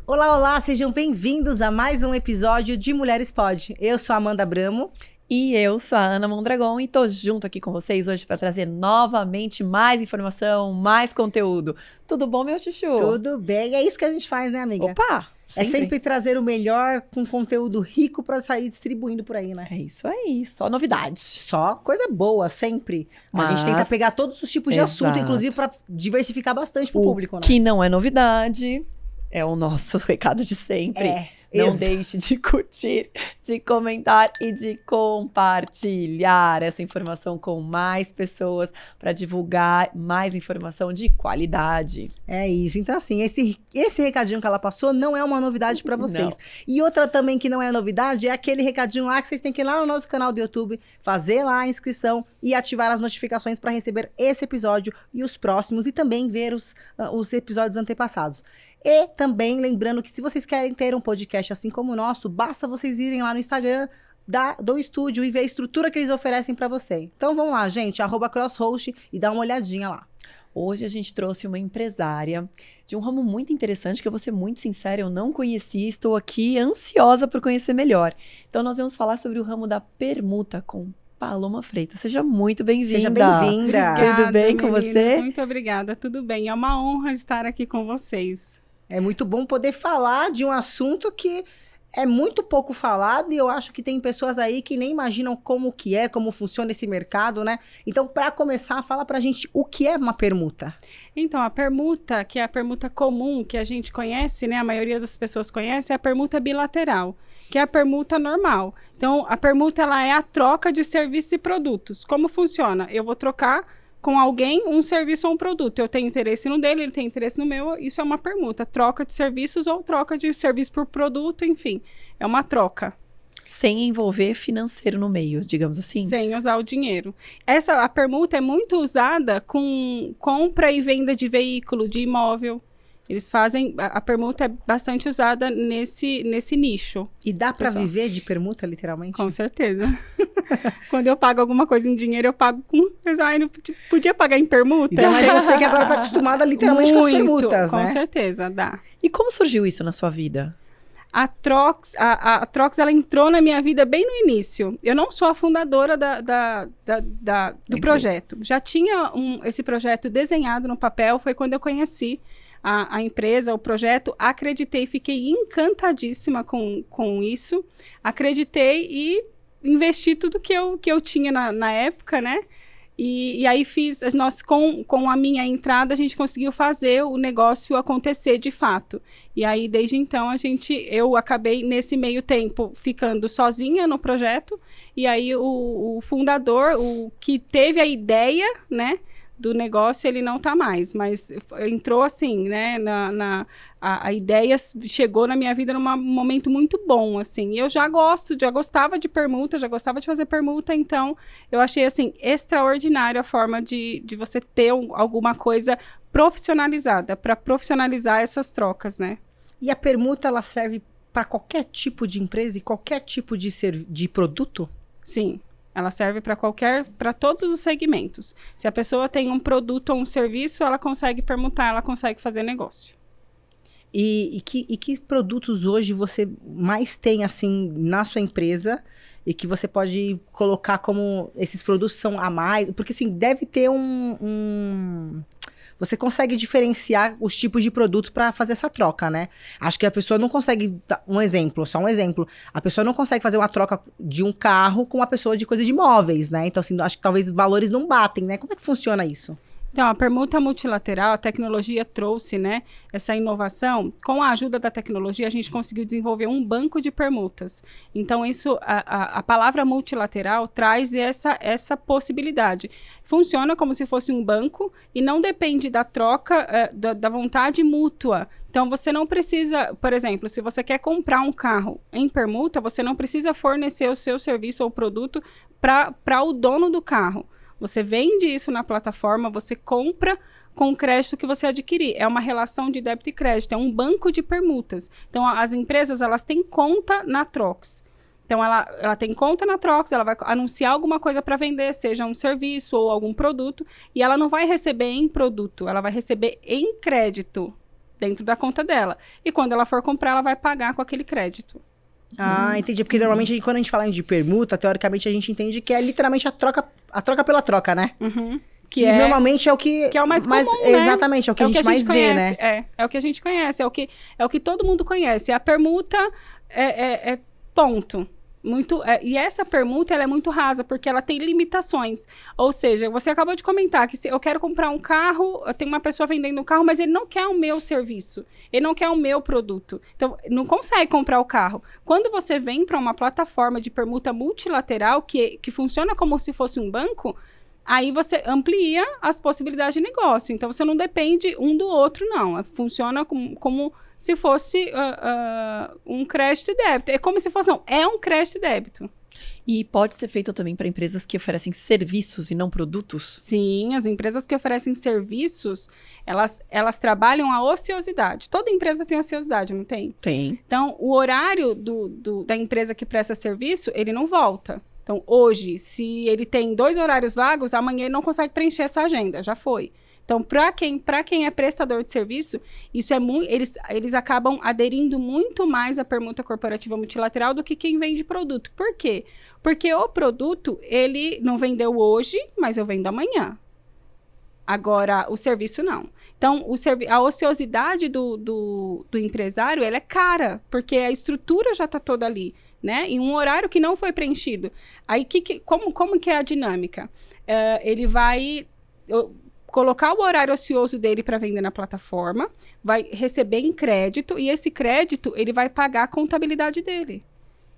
Olá, olá, sejam bem-vindos a mais um episódio de Mulheres Pod. Eu sou a Amanda Bramo. E eu sou a Ana Mondragon e tô junto aqui com vocês hoje para trazer novamente mais informação, mais conteúdo. Tudo bom, meu chuchu? Tudo bem, é isso que a gente faz, né, amiga? Opa! É sempre trazer o melhor com conteúdo rico para sair distribuindo por aí, né? É isso aí, só novidade. Só coisa boa, sempre. Mas... A gente tenta pegar todos os tipos de assunto, inclusive para diversificar bastante pro público, né? O que não é novidade é o nosso recado de sempre. Não deixe de curtir, de comentar e de compartilhar essa informação com mais pessoas para divulgar mais informação de qualidade. É isso. Então, assim, esse recadinho que ela passou não é uma novidade para vocês. Não. E outra também que não é novidade é aquele recadinho lá que vocês têm que ir lá no nosso canal do YouTube, fazer lá a inscrição e ativar as notificações para receber esse episódio e os próximos e também ver os episódios antepassados. E também lembrando que se vocês querem ter um podcast assim como o nosso, basta vocês irem lá no Instagram do estúdio e ver a estrutura que eles oferecem para você. Então vamos lá, gente, @crosshost e dá uma olhadinha lá. Hoje a gente trouxe uma empresária de um ramo muito interessante, que eu vou ser muito sincera, eu não conhecia, estou aqui ansiosa por conhecer melhor. Então nós vamos falar sobre o ramo da permuta com Paloma Freitas. Seja muito bem-vinda. Seja bem-vinda. Tudo bem com você? Muito obrigada, tudo bem. É uma honra estar aqui com vocês. É muito bom poder falar de um assunto que é muito pouco falado e eu acho que tem pessoas aí que nem imaginam como funciona esse mercado, né? Então, para começar, fala pra gente o que é uma permuta. Então, a permuta, que é a permuta comum que a gente conhece, né? A maioria das pessoas conhece, é a permuta bilateral, que é a permuta normal. Então, a permuta, ela é a troca de serviços e produtos. Como funciona? Eu vou trocar com alguém um serviço ou um produto. Eu tenho interesse no dele, ele tem interesse no meu, isso é uma permuta. Troca de serviços ou troca de serviço por produto, enfim. É uma troca. Sem envolver financeiro no meio, digamos assim? Sem usar o dinheiro. A permuta é muito usada com compra e venda de veículo, de imóvel. Eles fazem... A permuta é bastante usada nesse nicho. E dá para viver de permuta, literalmente? Com certeza. Quando eu pago alguma coisa em dinheiro, eu pago com design. Podia pagar em permuta? Então, mas você que agora está acostumada literalmente com as permutas, né? Com certeza, dá. E como surgiu isso na sua vida? A Trox, ela entrou na minha vida bem no início. Eu não sou a fundadora do projeto. Já tinha esse projeto desenhado no papel, foi quando eu conheci a empresa, o projeto, acreditei, fiquei encantadíssima com isso, acreditei e investi tudo que eu tinha na época, né? E aí com a minha entrada, a gente conseguiu fazer o negócio acontecer de fato. E aí, desde então, eu acabei, nesse meio tempo, ficando sozinha no projeto. E aí, o fundador, o que teve a ideia, né, do negócio, ele não tá mais, mas entrou assim, né, a ideia chegou na minha vida num momento muito bom, assim, eu já gostava de permuta, já gostava de fazer permuta, então eu achei, assim, extraordinário a forma de você ter alguma coisa profissionalizada, para profissionalizar essas trocas, né. E a permuta, ela serve para qualquer tipo de empresa e qualquer tipo de produto? Sim. Ela serve para todos os segmentos. Se a pessoa tem um produto ou um serviço, ela consegue permutar, ela consegue fazer negócio. E que produtos hoje você mais tem, assim, na sua empresa e que você pode colocar como esses produtos são a mais? Porque, assim, deve ter Você consegue diferenciar os tipos de produto para fazer essa troca, né? Acho que a pessoa não consegue... Só um exemplo. A pessoa não consegue fazer uma troca de um carro com uma pessoa de coisa de imóveis, né? Então, assim, acho que talvez valores não batem, né? Como é que funciona isso? Então, a permuta multilateral, a tecnologia trouxe, né, essa inovação. Com a ajuda da tecnologia, a gente conseguiu desenvolver um banco de permutas. Então, a palavra multilateral traz essa possibilidade. Funciona como se fosse um banco e não depende da troca, da vontade mútua. Então, você não precisa, por exemplo, se você quer comprar um carro em permuta, você não precisa fornecer o seu serviço ou produto para o dono do carro. Você vende isso na plataforma, você compra com o crédito que você adquirir. É uma relação de débito e crédito, é um banco de permutas. Então, as empresas, elas têm conta na Trox. Então, ela tem conta na Trox, ela vai anunciar alguma coisa para vender, seja um serviço ou algum produto, e ela não vai receber em produto, ela vai receber em crédito. dentro da conta dela. E quando ela for comprar, ela vai pagar com aquele crédito. Ah, entendi. Porque normalmente, quando a gente fala de permuta, teoricamente a gente entende que é literalmente a troca pela troca, né? Uhum. Que normalmente é o que... Que é o mais comum, né? Exatamente, é o que a gente mais vê, né? É o que a gente conhece, é o que todo mundo conhece. A permuta é ponto. E essa permuta, ela é muito rasa, porque ela tem limitações. Ou seja, você acabou de comentar que se eu quero comprar um carro, eu tenho uma pessoa vendendo um carro, mas ele não quer o meu serviço, ele não quer o meu produto. Então, não consegue comprar o carro. Quando você vem para uma plataforma de permuta multilateral, que funciona como se fosse um banco, aí você amplia as possibilidades de negócio. Então, você não depende um do outro, não. Funciona como se fosse um crédito e débito. É como se fosse, não, é um crédito e débito. E pode ser feito também para empresas que oferecem serviços e não produtos? Sim, as empresas que oferecem serviços, elas trabalham a ociosidade. Toda empresa tem ociosidade, não tem? Tem. Então, o horário da empresa que presta serviço, ele não volta. Então, hoje, se ele tem 2 horários vagos, amanhã ele não consegue preencher essa agenda, já foi. Então, para quem é prestador de serviço, isso é muito, eles acabam aderindo muito mais à permuta corporativa multilateral do que quem vende produto. Por quê? Porque o produto, ele não vendeu hoje, mas eu vendo amanhã. Agora, o serviço não. Então, a ociosidade do empresário, ela é cara, porque a estrutura já está toda ali, né? Em um horário que não foi preenchido. Aí, como que é a dinâmica? Ele vai colocar o horário ocioso dele para vender na plataforma, vai receber em crédito, e esse crédito, ele vai pagar a contabilidade dele.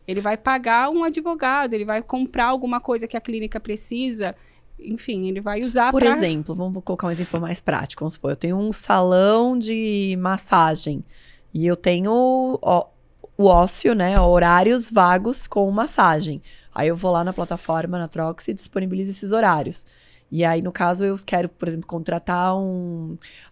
Ele vai pagar um advogado, ele vai comprar alguma coisa que a clínica precisa, enfim, ele vai usar Por exemplo, vamos colocar um exemplo mais prático, vamos supor, eu tenho um salão de massagem, e eu tenho o ócio, né, horários vagos com massagem. Aí eu vou lá na plataforma, na Trox, e disponibilizo esses horários. E aí, no caso, eu quero, por exemplo, contratar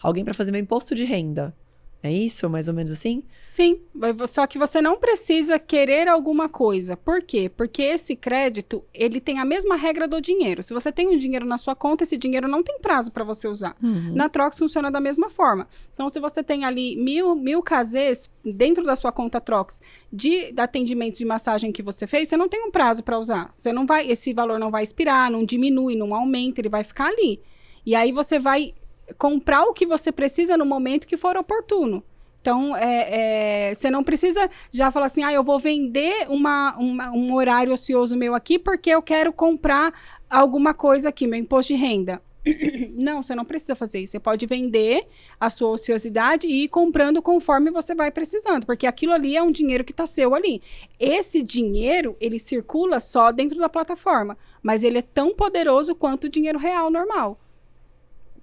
alguém para fazer meu imposto de renda. É isso, mais ou menos assim? Sim, só que você não precisa querer alguma coisa. Por quê? Porque esse crédito, ele tem a mesma regra do dinheiro. Se você tem um dinheiro na sua conta, esse dinheiro não tem prazo para você usar. Uhum. Na Trox funciona da mesma forma. Então, se você tem ali 1.000 casês dentro da sua conta Trox de atendimentos de massagem que você fez, você não tem um prazo para usar. Esse valor não vai expirar, não diminui, não aumenta, ele vai ficar ali. E aí você vai comprar o que você precisa no momento que for oportuno. Então, você não precisa já falar assim, eu vou vender um horário ocioso meu aqui porque eu quero comprar alguma coisa aqui, meu imposto de renda. Não, você não precisa fazer isso. Você pode vender a sua ociosidade e ir comprando conforme você vai precisando, porque aquilo ali é um dinheiro que está seu ali. Esse dinheiro, ele circula só dentro da plataforma, mas ele é tão poderoso quanto o dinheiro real normal.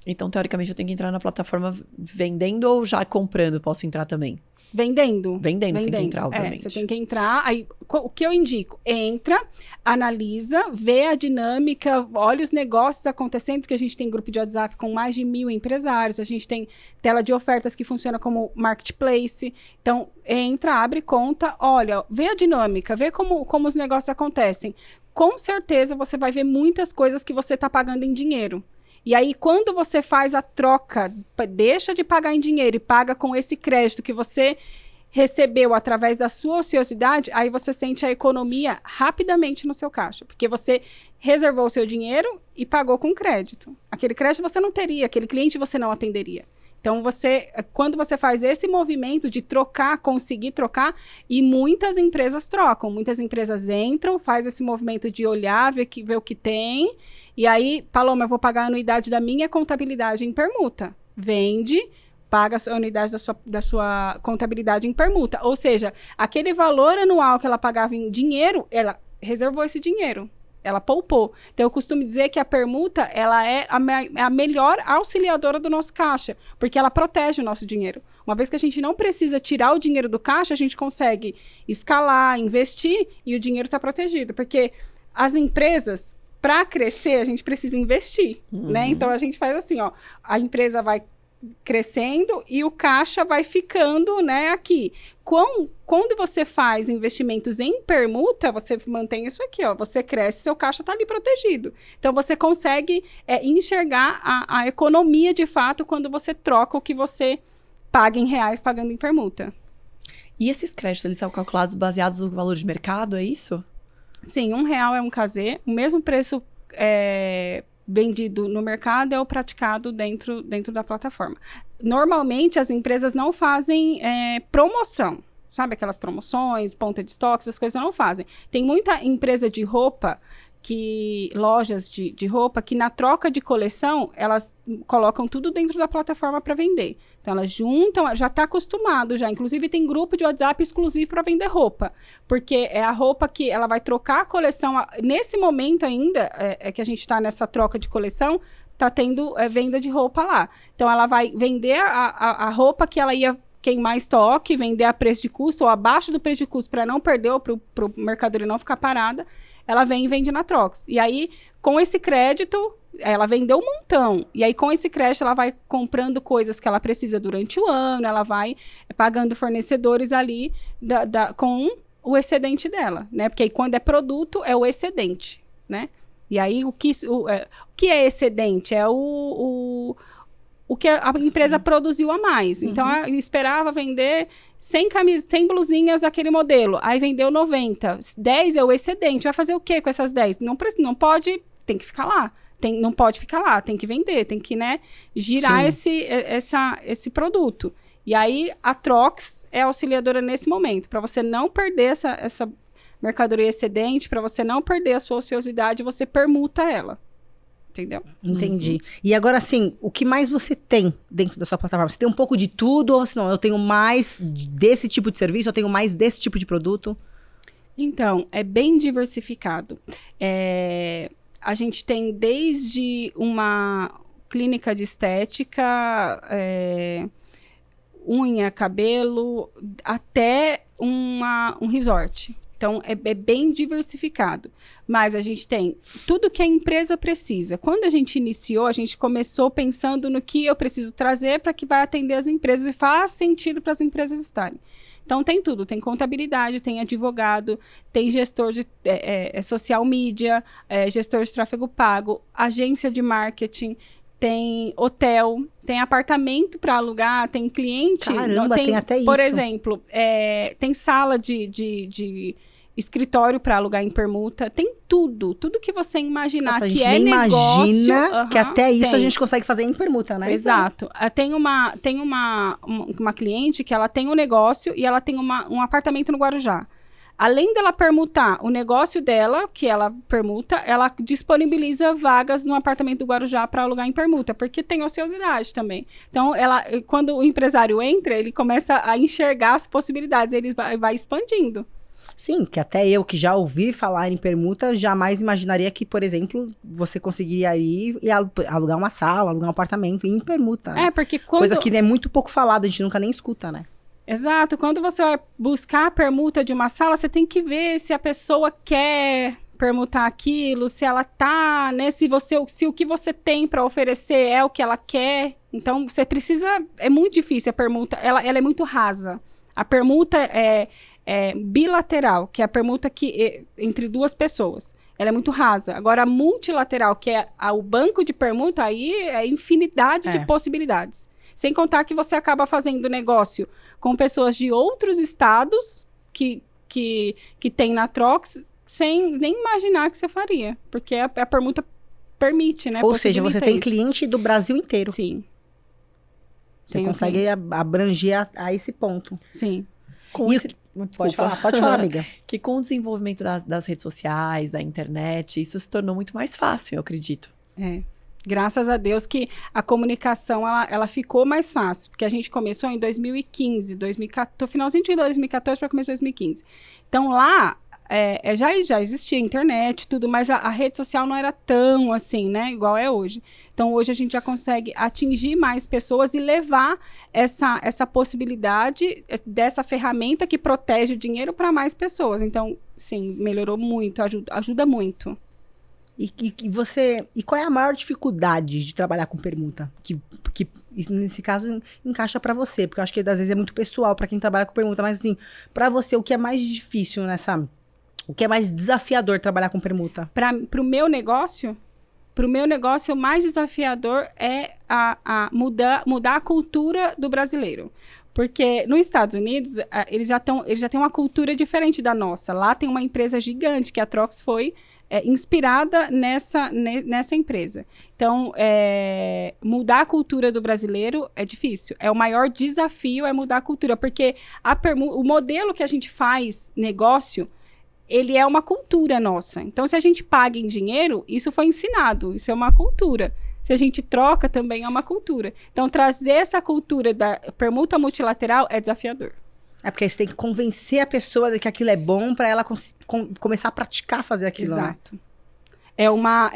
Então, teoricamente, eu tenho que entrar na plataforma vendendo ou já comprando? Posso entrar também? Vendendo. Vendendo, você tem que entrar, obviamente. Você tem que entrar. Aí, o que eu indico? Entra, analisa, vê a dinâmica, olha os negócios acontecendo, porque a gente tem grupo de WhatsApp com mais de 1.000 empresários, a gente tem tela de ofertas que funciona como marketplace. Então, entra, abre conta, olha, vê a dinâmica, vê como os negócios acontecem. Com certeza, você vai ver muitas coisas que você está pagando em dinheiro. E aí, quando você faz a troca, deixa de pagar em dinheiro e paga com esse crédito que você recebeu através da sua ociosidade, aí você sente a economia rapidamente no seu caixa. Porque você reservou o seu dinheiro e pagou com crédito. Aquele crédito você não teria, aquele cliente você não atenderia. Então, quando você faz esse movimento de trocar, conseguir trocar, e muitas empresas trocam, muitas empresas entram, faz esse movimento de olhar, ver o que tem, e aí, Paloma, eu vou pagar a anuidade da minha contabilidade em permuta. Vende, paga a anuidade da sua contabilidade em permuta. Ou seja, aquele valor anual que ela pagava em dinheiro, ela reservou esse dinheiro. Ela poupou. Então, eu costumo dizer que a permuta, ela é a melhor auxiliadora do nosso caixa, porque ela protege o nosso dinheiro. Uma vez que a gente não precisa tirar o dinheiro do caixa, a gente consegue escalar, investir, e o dinheiro está protegido. Porque as empresas, para crescer, a gente precisa investir, né? Então, a gente faz assim, a empresa vai crescendo e o caixa vai ficando, né, aqui. Quando você faz investimentos em permuta, você mantém isso aqui, você cresce, seu caixa está ali protegido. Então, você consegue enxergar a economia de fato quando você troca o que você paga em reais pagando em permuta. E esses créditos, eles são calculados baseados no valor de mercado, é isso? Sim, R$1 é um KZ, o mesmo preço vendido no mercado é o praticado dentro da plataforma. Normalmente, as empresas não fazem promoção, sabe? Aquelas promoções, ponta de estoque, essas coisas não fazem. Tem muita empresa de roupa, lojas de roupa, que na troca de coleção, elas colocam tudo dentro da plataforma para vender. Então, elas juntam, já está acostumado já. Inclusive, tem grupo de WhatsApp exclusivo para vender roupa. Porque é a roupa que ela vai trocar a coleção. Nesse momento ainda, que a gente está nessa troca de coleção, está tendo venda de roupa lá. Então, ela vai vender a roupa que ela ia queimar estoque, vender a preço de custo ou abaixo do preço de custo para não perder ou para o mercadoria não ficar parada. Ela vem e vende na Trox. E aí, com esse crédito, ela vendeu um montão. E aí, com esse crédito, ela vai comprando coisas que ela precisa durante o ano, ela vai pagando fornecedores ali com o excedente dela, né? Porque aí, quando é produto, é o excedente, né? E aí, o que é excedente? É o que a empresa produziu a mais. Então, ela esperava vender 100 blusinhas daquele modelo. Aí, vendeu 90. 10 é o excedente. Vai fazer o quê com essas 10? Não pode, tem que ficar lá. Não pode ficar lá, tem que vender. Tem que, né, girar esse produto. E aí, a Trox é auxiliadora nesse momento. Para você não perder essa mercadoria excedente, para você não perder a sua ociosidade, você permuta ela. Entendeu? Entendi. E agora, assim, o que mais você tem dentro da sua plataforma? Você tem um pouco de tudo ou assim, não, eu tenho mais desse tipo de serviço, eu tenho mais desse tipo de produto? Então, é bem diversificado. A gente tem desde uma clínica de estética, unha, cabelo, até um resort. Então, é bem diversificado. Mas a gente tem tudo que a empresa precisa. Quando a gente iniciou, a gente começou pensando no que eu preciso trazer para que vai atender as empresas e faz sentido para as empresas estarem. Então, tem tudo. Tem contabilidade, tem advogado, tem gestor de social media, gestor de tráfego pago, agência de marketing, tem hotel, tem apartamento para alugar, tem cliente. Caramba, tem até isso. Por exemplo, tem sala de escritório para alugar em permuta, tem tudo que você imaginar. Nossa, que é negócio. Imagina que até isso a gente consegue fazer em permuta, né? Exato. Tem uma cliente que ela tem um negócio e ela tem um apartamento no Guarujá. Além dela permutar o negócio dela, que ela permuta, ela disponibiliza vagas no apartamento do Guarujá para alugar em permuta, porque tem ociosidade também. Então, quando o empresário entra, ele começa a enxergar as possibilidades, ele vai expandindo. Sim, que até eu que já ouvi falar em permuta, jamais imaginaria que, por exemplo, você conseguiria ir e alugar uma sala, alugar um apartamento em permuta. Né? Porque coisa que é muito pouco falada, a gente nunca nem escuta, né? Exato. Quando você vai buscar a permuta de uma sala, você tem que ver se a pessoa quer permutar aquilo, se ela tá, né? Se o que você tem para oferecer é o que ela quer. Então, você precisa... É muito difícil a permuta. Ela é muito rasa. A permuta é bilateral, que é a permuta entre duas pessoas. Ela é muito rasa. Agora, a multilateral, que é o banco de permuta, aí é infinidade de possibilidades. Sem contar que você acaba fazendo negócio com pessoas de outros estados que tem na Trox, sem nem imaginar que você faria. Porque a permuta permite, né? Ou seja, você tem cliente do Brasil inteiro. Sim. Você consegue abranger a esse ponto. Sim. Pode falar, amiga. Que com o desenvolvimento das redes sociais, da internet, isso se tornou muito mais fácil, eu acredito. Graças a Deus que a comunicação, ela ficou mais fácil. Porque a gente começou em 2015, finalzinho de 2014 para começo de 2015. Então, lá, já existia internet, tudo, mas a rede social não era tão assim, né? Igual é hoje. Então, hoje a gente já consegue atingir mais pessoas e levar essa possibilidade dessa ferramenta que protege o dinheiro para mais pessoas. Então, sim, melhorou muito, ajuda muito. E qual é a maior dificuldade de trabalhar com permuta? Que nesse caso encaixa pra você, porque eu acho que às vezes é muito pessoal pra quem trabalha com permuta, mas assim, pra você, o que é mais difícil o que é mais desafiador trabalhar com permuta? Pro meu negócio? para o meu negócio, o mais desafiador é mudar a cultura do brasileiro. Porque nos Estados Unidos, eles já têm uma cultura diferente da nossa. Lá tem uma empresa gigante, que a Trox foi inspirada nessa empresa. Então, mudar a cultura do brasileiro é difícil. O maior desafio é mudar a cultura, porque o modelo que a gente faz negócio, ele é uma cultura nossa. Então, se a gente paga em dinheiro, isso foi ensinado, isso é uma cultura. Se a gente troca, também é uma cultura. Então, trazer essa cultura da permuta multilateral é desafiador. É porque você tem que convencer a pessoa de que aquilo é bom para ela começar a praticar fazer aquilo. Exato. Né? É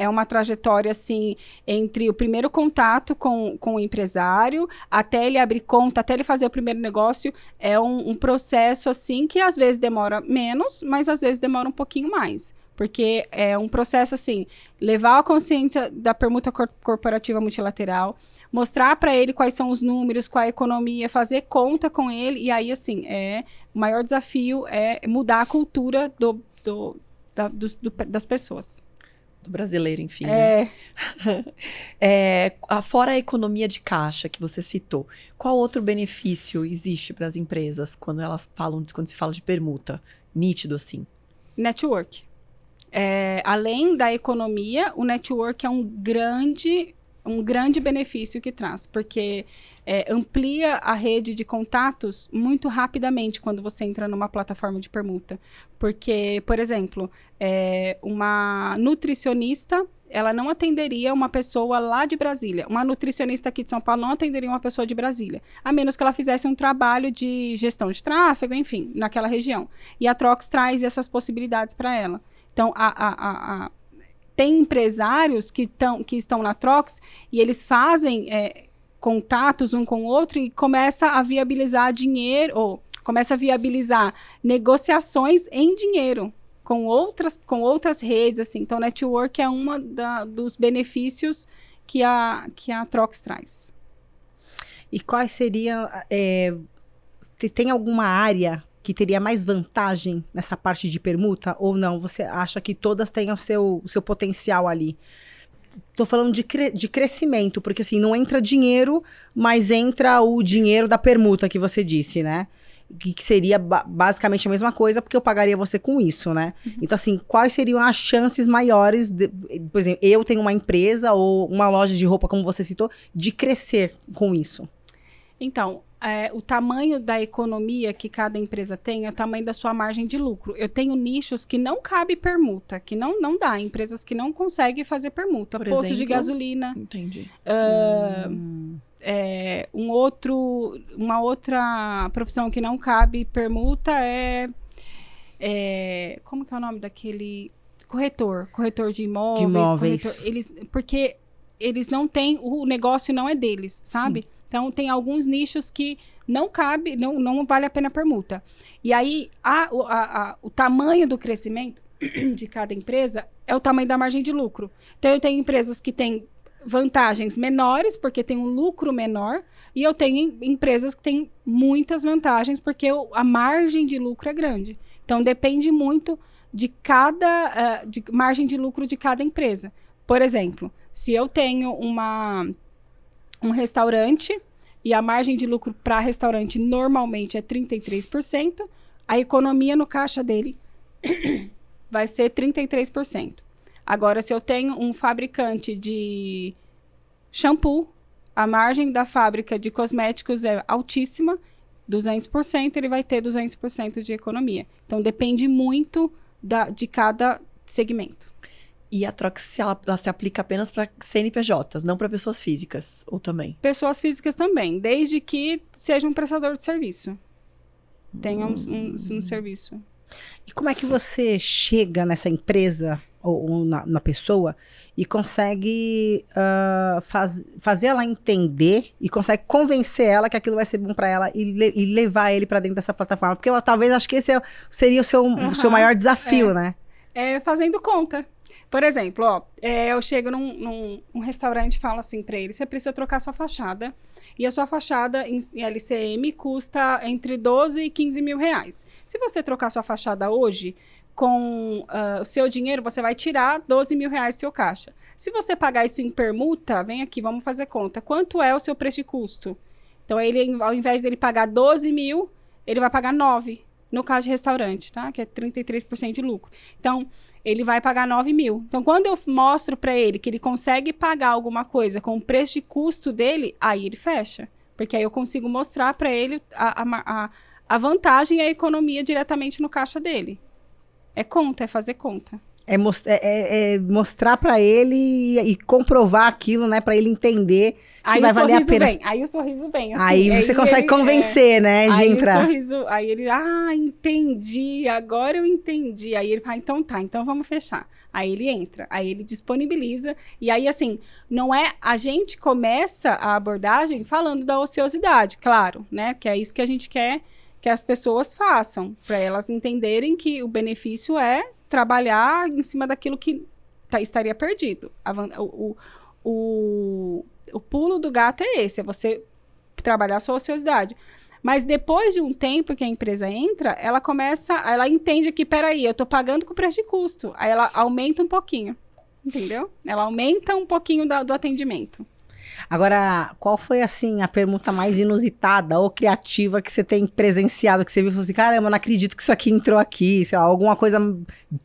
uma trajetória, assim, entre o primeiro contato com o empresário, até ele abrir conta, até ele fazer o primeiro negócio, é um processo, assim, que às vezes demora menos, mas às vezes demora um pouquinho mais. Porque é um processo, assim, levar a consciência da permuta corporativa multilateral, mostrar para ele quais são os números, qual a economia, fazer conta com ele, e aí, assim, o maior desafio é mudar a cultura das pessoas. Do brasileiro, enfim, né? Fora a economia de caixa que você citou, qual outro benefício existe para as empresas quando se fala de permuta? Nítido, assim. Network. Além da economia, o network é um grande benefício que traz, porque amplia a rede de contatos muito rapidamente quando você entra numa plataforma de permuta. Porque, por exemplo, uma nutricionista, ela não atenderia uma pessoa lá de Brasília. Uma nutricionista aqui de São Paulo não atenderia uma pessoa de Brasília, a menos que ela fizesse um trabalho de gestão de tráfego, enfim, naquela região. E a Trox traz essas possibilidades para ela. Então, tem empresários que estão na Trox e eles fazem contatos um com o outro e começa a viabilizar dinheiro, ou começa a viabilizar negociações em dinheiro com outras redes, assim. Então, network é uma dos benefícios que a Trox traz. E quais seriam... tem alguma área que teria mais vantagem nessa parte de permuta ou não? Você acha que todas têm o seu potencial ali? Tô falando de crescimento, porque assim, não entra dinheiro, mas entra o dinheiro da permuta que você disse, né? Que seria basicamente a mesma coisa, porque eu pagaria você com isso, né? Uhum. Então assim, quais seriam as chances maiores, por exemplo, eu tenho uma empresa ou uma loja de roupa, como você citou, de crescer com isso? Então, o tamanho da economia que cada empresa tem é o tamanho da sua margem de lucro. Eu tenho nichos que não cabe permuta, que não dá. Empresas que não conseguem fazer permuta. Posto de gasolina. Entendi. Uma outra profissão que não cabe permuta como que é o nome daquele... Corretor de imóveis. Porque eles não têm... O negócio não é deles, sabe? Sim. Então, tem alguns nichos que não cabe, não vale a pena a permuta. E aí, o tamanho do crescimento de cada empresa é o tamanho da margem de lucro. Então, eu tenho empresas que têm vantagens menores, porque tem um lucro menor, e eu tenho empresas que têm muitas vantagens, porque a margem de lucro é grande. Então, depende muito de de margem de lucro de cada empresa. Por exemplo, se eu tenho um restaurante e a margem de lucro para restaurante normalmente é 33%, a economia no caixa dele vai ser 33%. Agora, se eu tenho um fabricante de shampoo, a margem da fábrica de cosméticos é altíssima, 200%, ele vai ter 200% de economia. Então, depende muito de cada segmento. E a Trox, ela se aplica apenas para CNPJs, não para pessoas físicas, ou também? Pessoas físicas também, desde que seja um prestador de serviço. Tenha um serviço. E como é que você chega nessa empresa, ou na pessoa, e consegue fazer ela entender, e consegue convencer ela que aquilo vai ser bom para ela, e levar ele para dentro dessa plataforma? Porque talvez, acho que esse seria o seu maior desafio, né? Fazendo conta. Por exemplo, ó, eu chego num restaurante e falo assim pra ele, você precisa trocar sua fachada, e a sua fachada em LCM custa entre 12 e 15 mil reais. Se você trocar sua fachada hoje, com o seu dinheiro, você vai tirar 12 mil reais do seu caixa. Se você pagar isso em permuta, vem aqui, vamos fazer conta. Quanto é o seu preço de custo? Então, ele, ao invés dele pagar 12 mil, ele vai pagar 9, no caso de restaurante, tá? Que é 33% de lucro. Então, ele vai pagar 9 mil. Então, quando eu mostro para ele que ele consegue pagar alguma coisa com o preço de custo dele, aí ele fecha. Porque aí eu consigo mostrar para ele a vantagem e a economia diretamente no caixa dele. É conta, é fazer conta. É mostrar para ele e comprovar aquilo, né? Para ele entender que aí vai valer a pena. Aí o sorriso vem. Assim, aí você consegue convencer, né? De entrar. Aí ele, entendi, agora eu entendi. Aí ele fala, então tá, então vamos fechar. Aí ele entra, aí ele disponibiliza. E aí, assim, não é... A gente começa a abordagem falando da ociosidade, claro, né? Que é isso que a gente quer que as pessoas façam, para elas entenderem que o benefício é trabalhar em cima daquilo que estaria perdido. O pulo do gato é esse, é você trabalhar a sua ociosidade. Mas depois de um tempo que a empresa entra, ela entende que, peraí, eu tô pagando com o preço de custo. Aí ela aumenta um pouquinho, entendeu? Ela aumenta um pouquinho do atendimento. Agora, qual foi, assim, a pergunta mais inusitada ou criativa que você tem presenciado, que você viu e falou assim, caramba, eu não acredito que isso aqui entrou aqui, sei lá, alguma coisa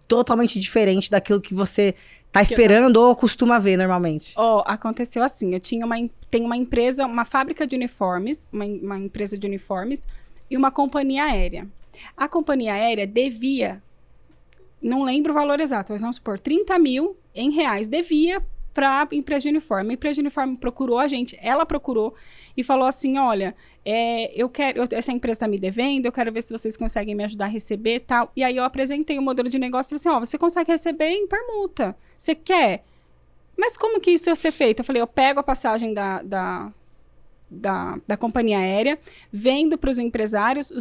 totalmente diferente daquilo que você tá esperando ou costuma ver normalmente? Aconteceu assim, eu tenho uma empresa, uma fábrica de uniformes, uma empresa de uniformes e uma companhia aérea. A companhia aérea devia, não lembro o valor exato, mas vamos supor, 30 mil em reais, devia para a empresa de uniforme. A empresa de uniforme procurou a gente, ela procurou e falou assim, olha, essa empresa está me devendo, eu quero ver se vocês conseguem me ajudar a receber e tal. E aí eu apresentei o modelo de negócio e falei assim, você consegue receber em permuta, você quer? Mas como que isso ia ser feito? Eu falei, eu pego a passagem da companhia aérea, vendo para os empresários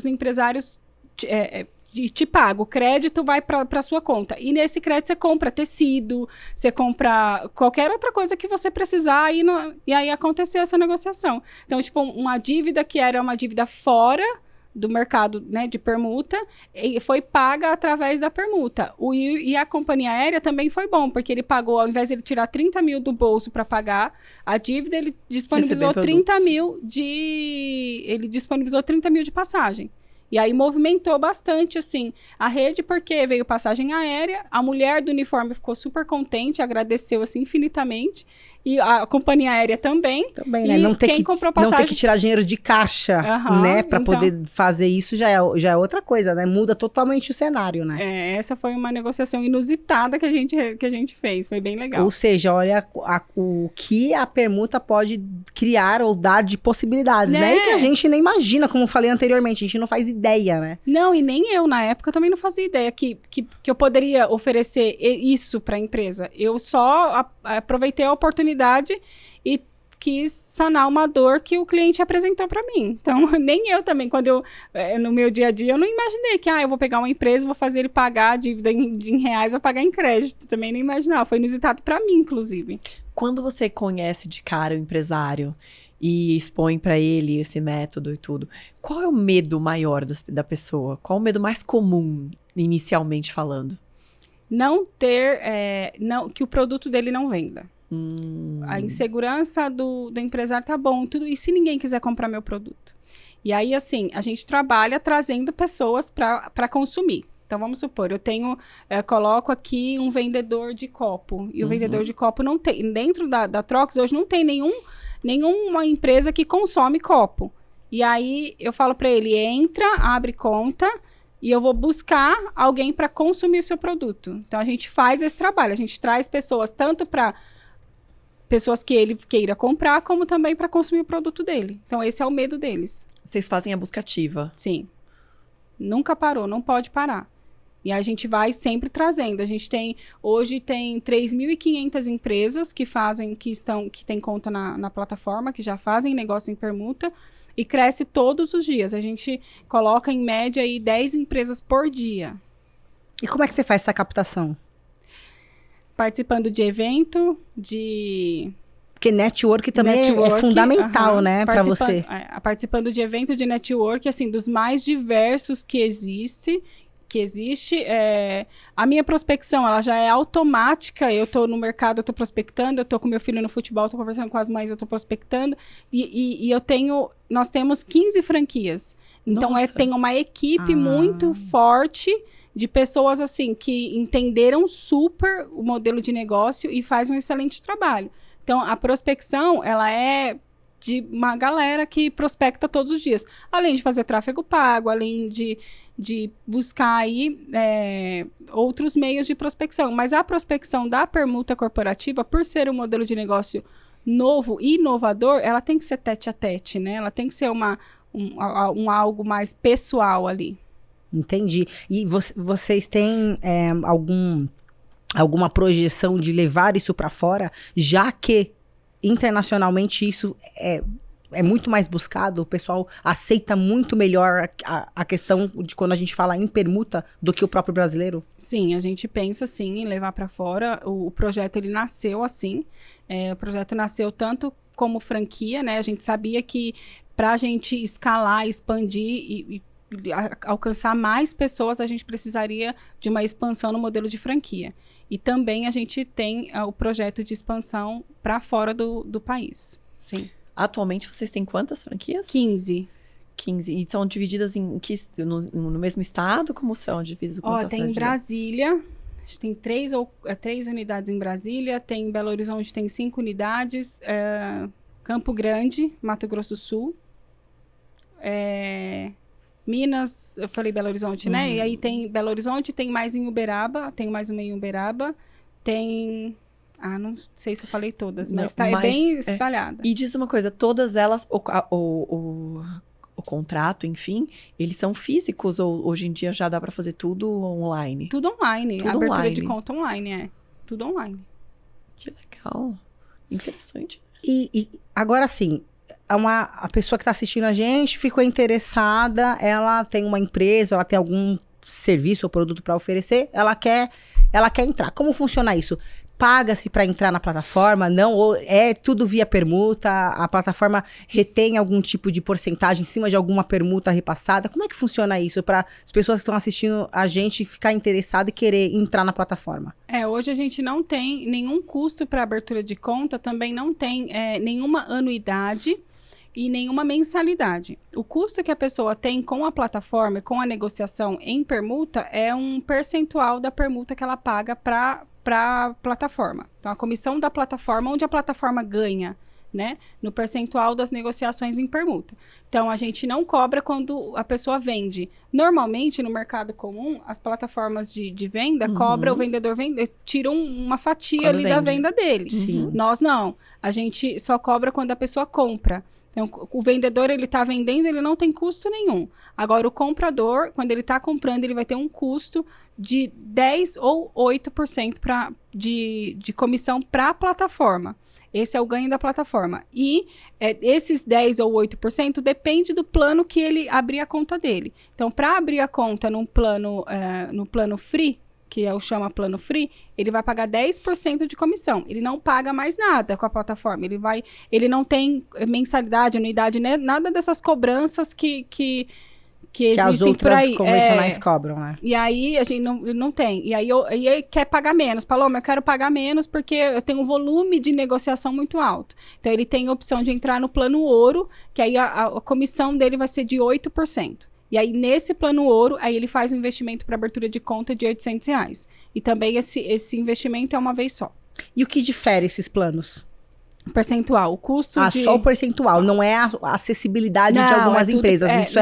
te paga, o crédito vai para sua conta. E nesse crédito você compra tecido, você compra qualquer outra coisa que você precisar e aí aconteceu essa negociação. Então, tipo, uma dívida que era uma dívida fora do mercado, né, de permuta, e foi paga através da permuta. E a companhia aérea também foi bom, porque ele pagou, ao invés de ele tirar 30 mil do bolso para pagar a dívida, ele disponibilizou 30 mil de passagem. E aí movimentou bastante, assim, a rede, porque veio passagem aérea, a mulher do uniforme ficou super contente, agradeceu, assim, infinitamente, e a companhia aérea também. Também, né? Não ter que tirar dinheiro de caixa, né? Para poder fazer isso já é outra coisa, né? Muda totalmente o cenário, né? Essa foi uma negociação inusitada que a gente fez, foi bem legal. Ou seja, olha o que a permuta pode criar ou dar de possibilidades, né? E que a gente nem imagina, como eu falei anteriormente, a gente não faz ideia, né? Não, e nem eu, na época, também não fazia ideia que eu poderia oferecer isso para a empresa. Eu só aproveitei a oportunidade e quis sanar uma dor que o cliente apresentou para mim. Então, nem eu também, quando no meu dia a dia, eu não imaginei que, eu vou pegar uma empresa, vou fazer ele pagar a dívida em reais, vou pagar em crédito. Também nem imaginava, foi inusitado para mim, inclusive. Quando você conhece de cara o empresário e expõe para ele esse método e tudo, qual é o medo maior da pessoa? Qual é o medo mais comum, inicialmente falando? Não ter, que o produto dele não venda. A insegurança do empresário tá bom, tudo, e se ninguém quiser comprar meu produto? E aí, assim, a gente trabalha trazendo pessoas para consumir. Então, vamos supor, eu coloco aqui um vendedor de copo, e o vendedor de copo não tem, dentro da Trox, hoje não tem nenhuma empresa que consome copo. E aí, eu falo para ele, entra, abre conta, e eu vou buscar alguém para consumir o seu produto. Então, a gente faz esse trabalho, a gente traz pessoas tanto para pessoas que ele queira comprar, como também para consumir o produto dele. Então, esse é o medo deles. Vocês fazem a busca ativa? Sim. Nunca parou, não pode parar. E a gente vai sempre trazendo. Hoje tem 3.500 empresas que têm conta na plataforma, que já fazem negócio em permuta, e cresce todos os dias. A gente coloca, em média, aí 10 empresas por dia. E como é que você faz essa captação? participando de evento, Porque network também é fundamental, né, para você. Participando de evento de network, assim, dos mais diversos que existe. A minha prospecção, ela já é automática. Eu tô no mercado, eu tô prospectando, eu tô com meu filho no futebol, eu tô conversando com as mães, eu tô prospectando. E nós temos 15 franquias. Então, tem uma equipe muito forte de pessoas, assim, que entenderam super o modelo de negócio e faz um excelente trabalho. Então, a prospecção, ela é de uma galera que prospecta todos os dias. Além de fazer tráfego pago, além de buscar aí outros meios de prospecção. Mas a prospecção da permuta corporativa, por ser um modelo de negócio novo e inovador, ela tem que ser tete a tete, né? Ela tem que ser algo mais pessoal ali. Entendi. E vocês têm alguma projeção de levar isso para fora, já que internacionalmente isso é muito mais buscado, o pessoal aceita muito melhor a questão de quando a gente fala em permuta do que o próprio brasileiro? Sim, a gente pensa sim em levar para fora. O projeto, ele nasceu assim. O projeto nasceu tanto como franquia, né? A gente sabia que para a gente escalar, expandir e alcançar mais pessoas, a gente precisaria de uma expansão no modelo de franquia. E também a gente tem o projeto de expansão para fora do país. Sim. Atualmente vocês têm quantas franquias? 15. 15. E são divididas no mesmo estado? Como são divididas? Tem em Brasília. A gente tem 3 unidades em Brasília. Tem em Belo Horizonte, tem 5 unidades. Campo Grande, Mato Grosso do Sul. Minas, eu falei Belo Horizonte, né? E aí tem Belo Horizonte, tem mais em Uberaba, tem mais uma em Uberaba, tem... não sei se eu falei todas, mas é bem espalhada. E diz uma coisa, todas elas, o contrato, enfim, eles são físicos ou hoje em dia já dá para fazer tudo online? Tudo online, a abertura de conta online, tudo online. Que legal, interessante. E agora sim, a pessoa que está assistindo a gente ficou interessada, ela tem uma empresa, ela tem algum serviço ou produto para oferecer, ela quer entrar. Como funciona isso? Paga-se para entrar na plataforma? Não? Ou é tudo via permuta? A plataforma retém algum tipo de porcentagem em cima de alguma permuta repassada? Como é que funciona isso para as pessoas que estão assistindo a gente ficar interessado e querer entrar na plataforma? Hoje a gente não tem nenhum custo para abertura de conta, também não tem nenhuma anuidade e nenhuma mensalidade. O custo que a pessoa tem com a plataforma, com a negociação em permuta, é um percentual da permuta que ela paga para a plataforma. Então, a comissão da plataforma, onde a plataforma ganha, né? No percentual das negociações em permuta. Então, a gente não cobra quando a pessoa vende. Normalmente, no mercado comum, as plataformas de venda cobram, o vendedor tira uma fatia quando ali da venda dele. Sim. Nós não. A gente só cobra quando a pessoa compra. Então, o vendedor, ele está vendendo, ele não tem custo nenhum. Agora, o comprador, quando ele está comprando, ele vai ter um custo de 10% ou 8% de comissão para a plataforma. Esse é o ganho da plataforma. E esses 10% ou 8% depende do plano que ele abrir a conta dele. Então, para abrir a conta no plano free, que chama plano free, ele vai pagar 10% de comissão. Ele não paga mais nada com a plataforma. Ele não tem mensalidade, anuidade, né? Nada dessas cobranças que as outras convencionais cobram, né? E aí a gente não tem. E aí quer pagar menos. Paloma, eu quero pagar menos porque eu tenho um volume de negociação muito alto. Então ele tem a opção de entrar no plano ouro, que aí a comissão dele vai ser de 8%. E aí, nesse plano ouro, aí ele faz um investimento para abertura de conta de R$800. E também esse investimento é uma vez só. E o que difere esses planos? Percentual. O custo só o percentual. Só. Não é a acessibilidade de algumas empresas. Isso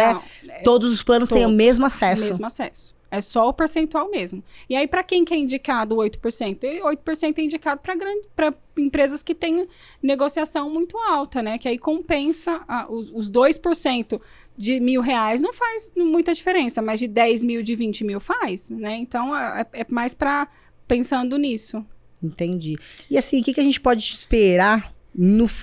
todos os planos têm o mesmo acesso. O mesmo acesso. É só o percentual mesmo. E aí, para quem que é indicado o 8%? 8% é indicado para empresas que têm negociação muito alta, né? Que aí compensa os 2% de R$1.000 não faz muita diferença, mas de 10 mil, de 20 mil faz, né? Então, é mais pensando nisso. Entendi. E assim, o que a gente pode esperar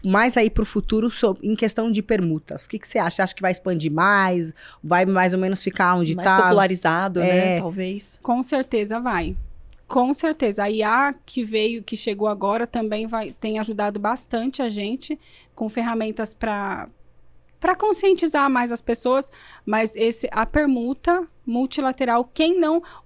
mais aí para o futuro em questão de permutas? O que você acha? Você acha que vai expandir mais? Vai mais ou menos ficar onde está? Mais popularizado, né? Talvez. Com certeza vai. Com certeza. A IA que chegou agora também tem ajudado bastante a gente com ferramentas para conscientizar mais as pessoas, mas a permuta multilateral,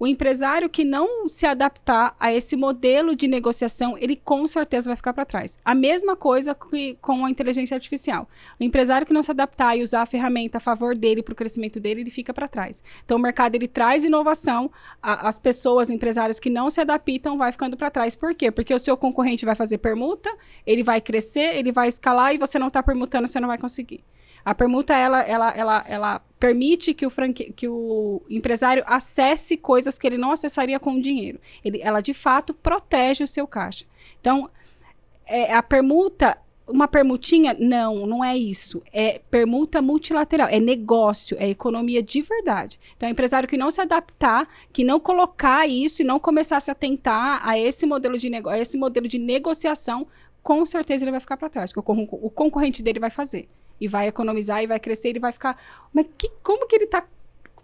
o empresário que não se adaptar a esse modelo de negociação, ele com certeza vai ficar para trás. A mesma coisa que com a inteligência artificial. O empresário que não se adaptar e usar a ferramenta a favor dele, para o crescimento dele, ele fica para trás. Então, o mercado, ele traz inovação, as pessoas, empresários que não se adaptam, vai ficando para trás. Por quê? Porque o seu concorrente vai fazer permuta, ele vai crescer, ele vai escalar, e você não está permutando, você não vai conseguir. A permuta, ela permite que o empresário acesse coisas que ele não acessaria com o dinheiro. Ela, de fato, protege o seu caixa. Então, a permuta, uma permutinha, não é isso. É permuta multilateral, é negócio, é economia de verdade. Então, o empresário que não se adaptar, que não colocar isso e não começar a se atentar a esse modelo de negócio, a esse modelo de negociação, com certeza ele vai ficar para trás, porque o concorrente dele vai fazer. E vai economizar, e vai crescer, ele vai ficar... Mas como que ele está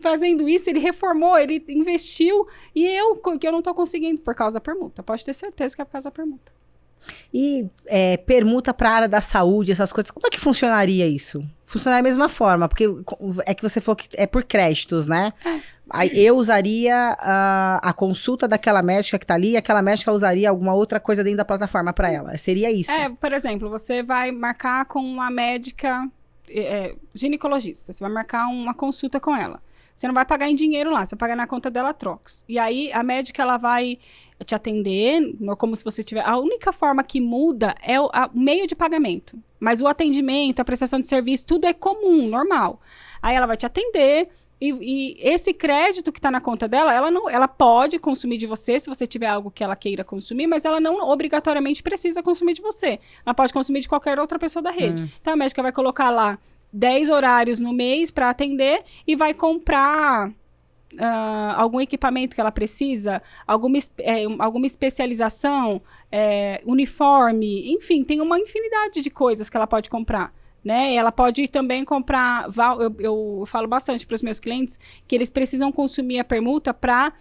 fazendo isso? Ele reformou, ele investiu, e que eu não estou conseguindo por causa da permuta. Pode ter certeza que é por causa da permuta. E permuta para a área da saúde, essas coisas, como é que funcionaria isso? Funcionaria da mesma forma, porque é que você falou que é por créditos, né? Aí eu usaria a consulta daquela médica que tá ali, e aquela médica usaria alguma outra coisa dentro da plataforma para ela. Seria isso? Por exemplo, você vai marcar com uma médica ginecologista, você vai marcar uma consulta com ela. Você não vai pagar em dinheiro lá, você vai pagar na conta dela Trox. E aí, a médica, ela vai te atender, como se você tiver... A única forma que muda é o meio de pagamento. Mas o atendimento, a prestação de serviço, tudo é comum, normal. Aí, ela vai te atender e esse crédito que está na conta dela, ela pode consumir de você, se você tiver algo que ela queira consumir, mas ela não obrigatoriamente precisa consumir de você. Ela pode consumir de qualquer outra pessoa da rede. Então, a médica vai colocar lá 10 horários no mês para atender e vai comprar algum equipamento que ela precisa, alguma especialização, uniforme, enfim, tem uma infinidade de coisas que ela pode comprar, né? Ela pode também comprar, eu falo bastante para os meus clientes que eles precisam consumir a permuta para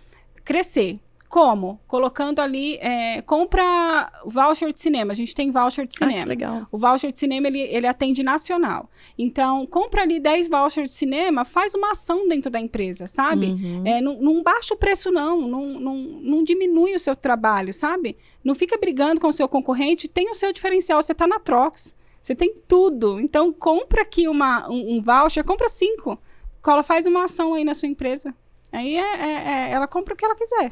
crescer. Como? Colocando ali, compra voucher de cinema. A gente tem voucher de cinema. Que legal. O voucher de cinema, ele atende nacional. Então, compra ali 10 vouchers de cinema, faz uma ação dentro da empresa, sabe? Não baixa o preço, não diminui o seu trabalho, sabe? Não fica brigando com o seu concorrente, tem o seu diferencial, você tá na Trox, você tem tudo. Então, compra aqui um voucher, compra 5. Faz uma ação aí na sua empresa. Aí, ela compra o que ela quiser.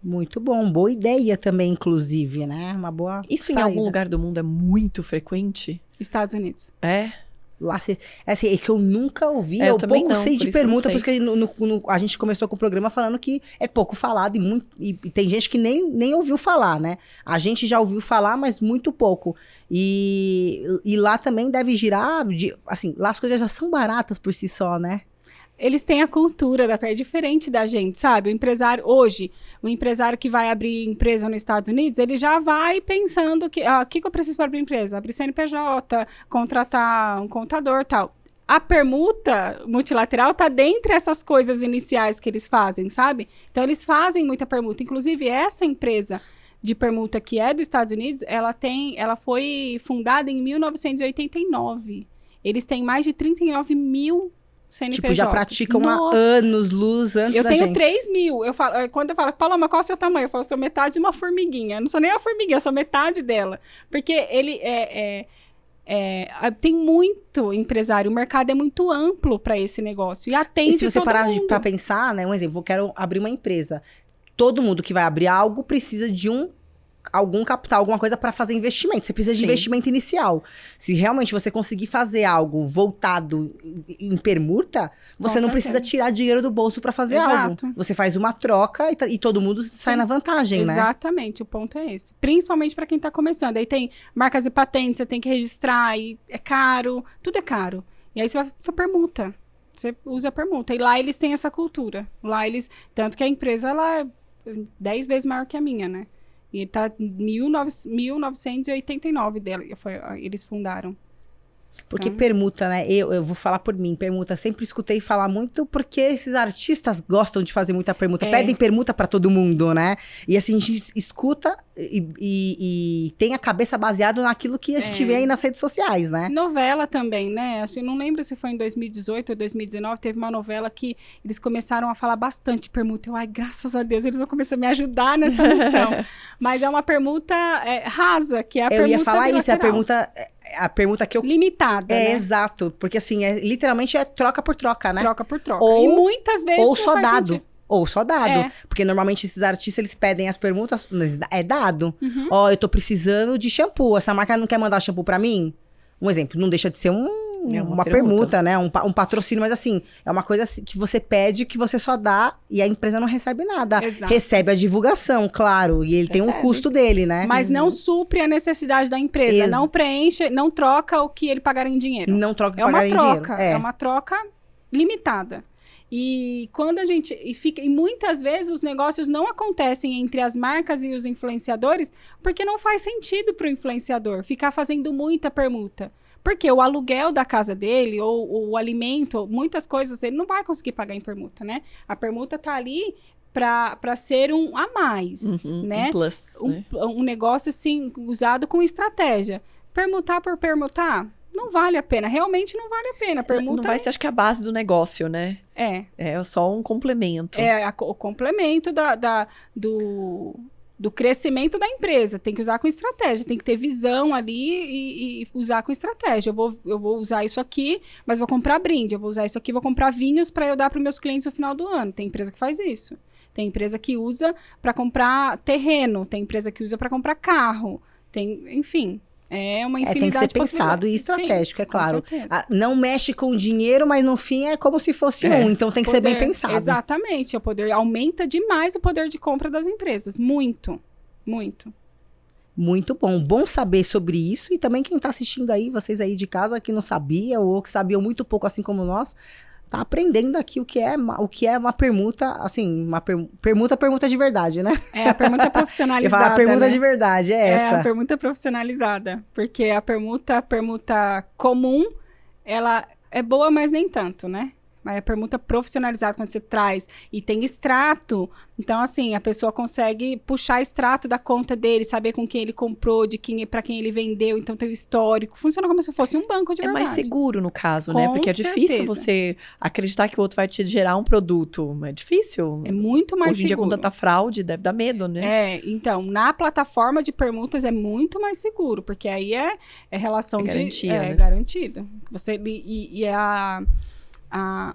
Muito bom, boa ideia também, inclusive, né? Uma boa Isso saída. Em algum lugar do mundo é muito frequente? Estados Unidos. Lá, assim, é que eu nunca ouvi, eu pouco não, sei por de isso permuta, não sei. porque a gente começou com o programa falando que é pouco falado e tem gente que nem ouviu falar, né? A gente já ouviu falar, mas muito pouco. E lá também deve girar, assim, lá as coisas já são baratas por si só, né? Eles têm a cultura é diferente da gente, sabe? O empresário que vai abrir empresa nos Estados Unidos, ele já vai pensando que eu preciso para abrir empresa? Abrir CNPJ, contratar um contador e tal. A permuta multilateral tá dentre essas coisas iniciais que eles fazem, sabe? Então, eles fazem muita permuta. Inclusive, essa empresa de permuta que é dos Estados Unidos, ela foi fundada em 1989. Eles têm mais de 39 mil CNPJ. Tipo, já praticam há anos, luz, antes da gente. Eu tenho 3 mil. Quando eu falo, Paloma, qual é o seu tamanho? Eu falo, sou metade de uma formiguinha. Eu não sou nem uma formiguinha, eu sou metade dela. Porque ele tem muito empresário, o mercado é muito amplo para esse negócio. E atende todo mundo. E se você parar para pensar, né? Um exemplo, eu quero abrir uma empresa. Todo mundo que vai abrir algo precisa de algum capital, alguma coisa para fazer investimento. Você precisa de investimento inicial. Se realmente você conseguir fazer algo voltado em permuta, você não precisa tirar dinheiro do bolso para fazer algo. Você faz uma troca e todo mundo sai na vantagem, né? Exatamente, o ponto é esse. Principalmente para quem tá começando. Aí tem marcas e patentes, você tem que registrar, e é caro, tudo é caro. E aí você vai permuta. Você usa permuta. E lá eles têm essa cultura. Tanto que a empresa, ela é 10 vezes maior que a minha, né? E tá em 1989 dela, eles fundaram. Porque permuta, né? Eu vou falar por mim, permuta. Sempre escutei falar muito porque esses artistas gostam de fazer muita permuta. Pedem permuta pra todo mundo, né? E assim, a gente escuta e tem a cabeça baseada naquilo que a gente vê aí nas redes sociais, né? Novela também, né? Acho que não lembro se foi em 2018 ou 2019, teve uma novela que eles começaram a falar bastante de permuta. Ai, graças a Deus, eles vão começar a me ajudar nessa missão. Mas é uma permuta rasa, que é a permuta Eu ia falar isso, é bilateral. a permuta que eu... Limitada, né? Exato, porque assim, literalmente é troca por troca, né? Troca por troca. Ou, e muitas vezes ou não só faz dado. sentido. Ou só dado. É. Porque normalmente esses artistas, eles pedem as permutas, mas é dado. Ó, eu tô precisando de shampoo. Essa marca não quer mandar shampoo pra mim? Um exemplo, não deixa de ser uma permuta, né? Um patrocínio, mas assim, é uma coisa que você pede, que você só dá e a empresa não recebe nada. Exato. Recebe a divulgação, claro, e ele tem um custo dele, né? Mas não supre a necessidade da empresa, não preenche, não troca o que ele pagar em dinheiro. Não troca o que pagar em dinheiro. É uma troca limitada. E quando a gente e muitas vezes os negócios não acontecem entre as marcas e os influenciadores porque não faz sentido para o influenciador ficar fazendo muita permuta. Porque o aluguel da casa dele, ou o alimento, muitas coisas, ele não vai conseguir pagar em permuta, né? A permuta tá ali para ser um a mais, né? Um plus. Um negócio, assim, usado com estratégia. Permutar por permutar, não vale a pena. Realmente não vale a pena. Permuta não vai ser, acho que, a base do negócio, né? É só um complemento. É o complemento do crescimento da empresa. Tem que usar com estratégia, tem que ter visão ali e usar com estratégia. Eu vou usar isso aqui, mas vou comprar brinde. Eu vou usar isso aqui, vou comprar vinhos para eu dar para os meus clientes no final do ano. Tem empresa que faz isso. Tem empresa que usa para comprar terreno. Tem empresa que usa para comprar carro. Enfim, é uma infinidade tem que ser de pensado e estratégico, Sim, é claro. Não mexe com o dinheiro, mas no fim é como se fosse então tem que ser bem pensado. Exatamente, aumenta demais o poder de compra das empresas, muito, muito. Muito bom saber sobre isso, e também quem tá assistindo aí, vocês aí de casa que não sabia ou que sabiam muito pouco assim como nós, tá aprendendo aqui o que é uma permuta, assim, uma permuta de verdade, né? É a permuta profissionalizada. Eu falo a permuta de verdade, essa. É a permuta profissionalizada, porque a permuta comum, ela é boa, mas nem tanto, né? Mas a permuta profissionalizada, quando você traz e tem extrato, então, assim, a pessoa consegue puxar extrato da conta dele, saber com quem ele comprou, para quem ele vendeu, então tem o histórico. Funciona como se fosse um banco de verdade. É mais seguro, no caso, né? Porque é difícil você acreditar que o outro vai te gerar um produto. É difícil. É muito mais seguro. Hoje em dia, com tanta fraude, deve dar medo, né? Então, na plataforma de permutas é muito mais seguro, porque aí é relação de... garantia, né? Garantido.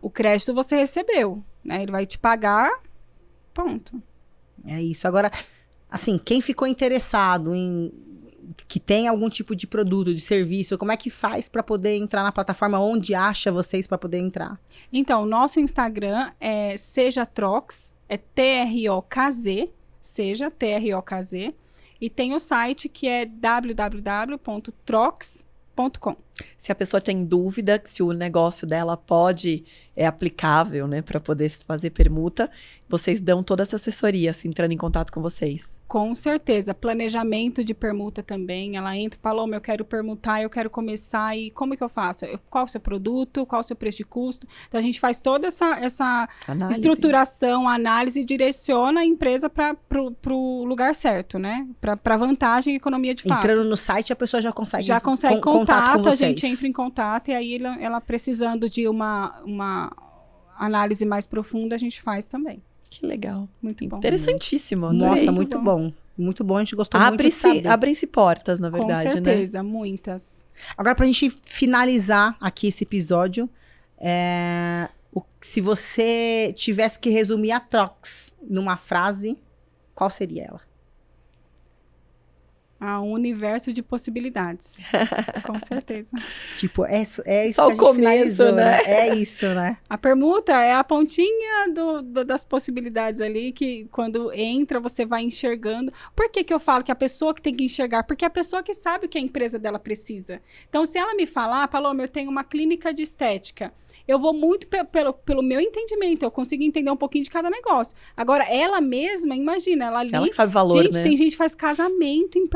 O crédito você recebeu, né? Ele vai te pagar, ponto. É isso. Agora, assim, quem ficou interessado em que tem algum tipo de produto, de serviço, como é que faz para poder entrar na plataforma? Onde acha vocês para poder entrar? Então, nosso Instagram é SejaTrox, é TROKZ, seja TROKZ, e tem o site que é www.trox.com. Se a pessoa tem dúvida se o negócio dela é aplicável, né, para poder fazer permuta, vocês dão toda essa assessoria, assim, entrando em contato com vocês. Com certeza. Planejamento de permuta também. Ela entra e fala, eu quero permutar, eu quero começar, e como que eu faço? Qual o seu produto? Qual o seu preço de custo? Então, a gente faz toda essa estruturação, análise, e direciona a empresa para o lugar certo, né? Para vantagem e economia de fato. Entrando no site, a pessoa já consegue contato com vocês. A gente entra em contato, e aí ela precisando de uma análise mais profunda, a gente faz também. Que legal. Muito bom. Interessantíssimo. Adorei. Nossa, muito bom. Muito bom, a gente gostou muito de saber. Abrem-se portas, na verdade, né? Com certeza, muitas. Agora, pra gente finalizar aqui esse episódio, se você tivesse que resumir a Trox numa frase, qual seria ela? Um universo de possibilidades. Com certeza. Tipo, é isso só que a gente o começo, finalizou, né? É isso, né? A permuta é a pontinha das possibilidades ali, que quando entra, você vai enxergando. Por que eu falo que a pessoa que tem que enxergar? Porque é a pessoa que sabe o que a empresa dela precisa. Então, se ela me falar, Paloma, eu tenho uma clínica de estética. eu vou muito pelo meu entendimento, eu consigo entender um pouquinho de cada negócio. Agora, ela mesma, imagina, ela ali... Ela que sabe valor, gente, né? tem gente que faz casamento em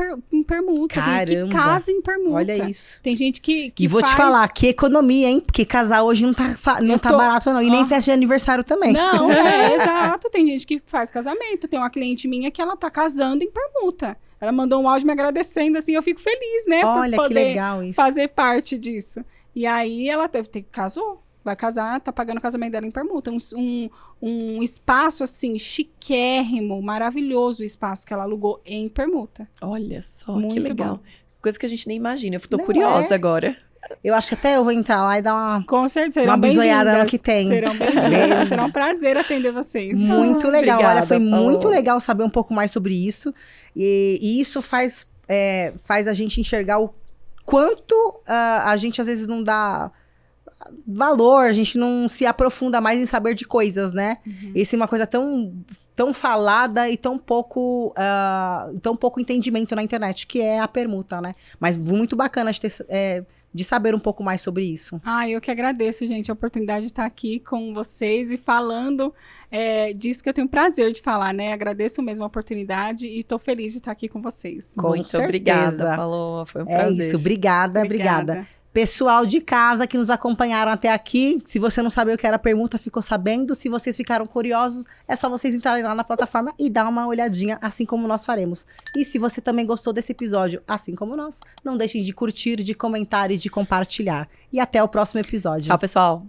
permuta, tem gente que casa em permuta. Olha isso. Tem gente que E vou te falar, que economia, hein? Porque casar hoje não tá barato, não. E nem festa de aniversário também. Não, exato. Tem gente que faz casamento. Tem uma cliente minha que ela tá casando em permuta. Ela mandou um áudio me agradecendo, assim, eu fico feliz, né? Olha, por que poder legal isso. fazer parte disso. E aí ela casou. Vai casar, tá pagando o casamento dela em permuta. Um espaço, assim, chiquérrimo, maravilhoso o espaço que ela alugou em permuta. Olha só, Muito que legal. bom. Coisa que a gente nem imagina. Eu tô Não curiosa é? agora. Eu acho que até eu vou entrar lá e dar uma... Com certeza. Uma bisoiada no que tem. Serão bem-vindas. Será um prazer atender vocês. Muito legal. Obrigada, Olha, foi Paloma. muito legal saber um pouco mais sobre isso. E isso faz a gente enxergar o quanto a gente às vezes não dá valor, a gente não se aprofunda mais em saber de coisas, né? Isso é uma coisa tão falada e tão pouco entendimento na internet, que é a permuta, né? Mas muito bacana de saber um pouco mais sobre isso. Eu que agradeço, gente, a oportunidade de estar aqui com vocês e falando disso que eu tenho prazer de falar, né? Agradeço mesmo a oportunidade e estou feliz de estar aqui com vocês. Com Muito certeza. obrigada, Paloma. Foi um É prazer. isso, obrigada. Pessoal de casa que nos acompanharam até aqui, se você não sabia o que era permuta, ficou sabendo. Se vocês ficaram curiosos, é só vocês entrarem lá na plataforma e dar uma olhadinha, assim como nós faremos. E se você também gostou desse episódio, assim como nós, não deixem de curtir, de comentar e de compartilhar. E até o próximo episódio. Tchau, pessoal.